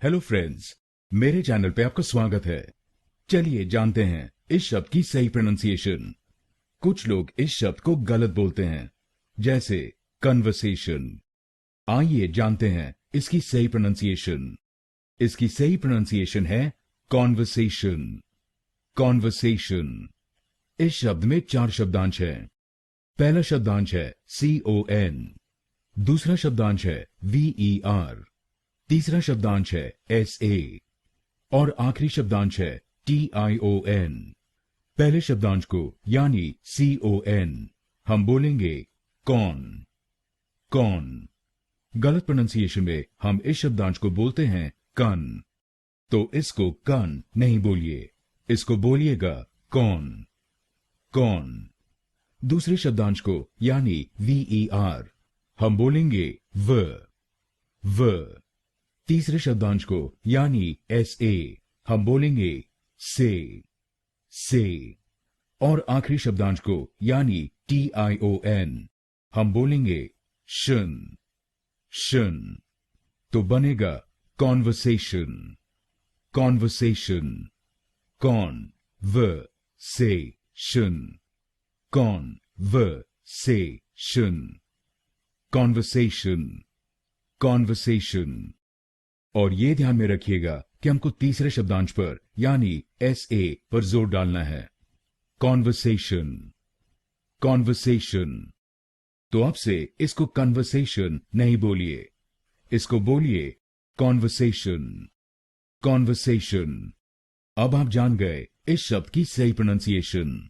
Hello friends, मेरे channel पे आपका स्वागत है। चलिए जानते हैं इस शब्द की सही प्रोनाउंसिएशन। कुछ लोग इस शब्द को गलत बोलते हैं, जैसे कन्वर्सेशन। आइए जानते हैं इसकी सही प्रोनाउंसिएशन। इसकी सही प्रोनाउंसिएशन है कॉन्वर्सेशन। कॉन्वर्सेशन। इस शब्द में 4 शब्दांश हैं। पहला शब्दांश है CON, दूसरा शब्दांश है VER, तीसरा शब्दांश है SA और आखिरी शब्दांश है TION। पहले शब्दांश को यानी CON हम बोलेंगे कॉन। कॉन। गलत प्रोनाउंसिएशन में हम इस शब्दांश को बोलते हैं कन, तो इसको कन नहीं बोलिए, इसको बोलिएगा कॉन। कॉन। दूसरे शब्दांश को यानी VER हम बोलेंगे व। तीसरे शब्दांश को यानी SA हम बोलेंगे से। और आखिरी शब्दांश को यानी TION हम बोलेंगे शन। तो बनेगा कॉन्वर्सेशन। कॉन्वर्सेशन। कॉन व से शन। कॉन व से शन। कॉन्वर्सेशन। कॉन्वर्सेशन। और ये ध्यान में रखिएगा कि हमको तीसरे शब्दांश पर यानी SA पर जोर डालना है। कॉन्वर्सेशन। कॉन्वर्सेशन। तो आपसे इसको कन्वर्सेशन नहीं बोलिए, इसको बोलिए कॉन्वर्सेशन। कॉन्वर्सेशन। अब आप जान गए इस शब्द की सही प्रोनाउंसिएशन।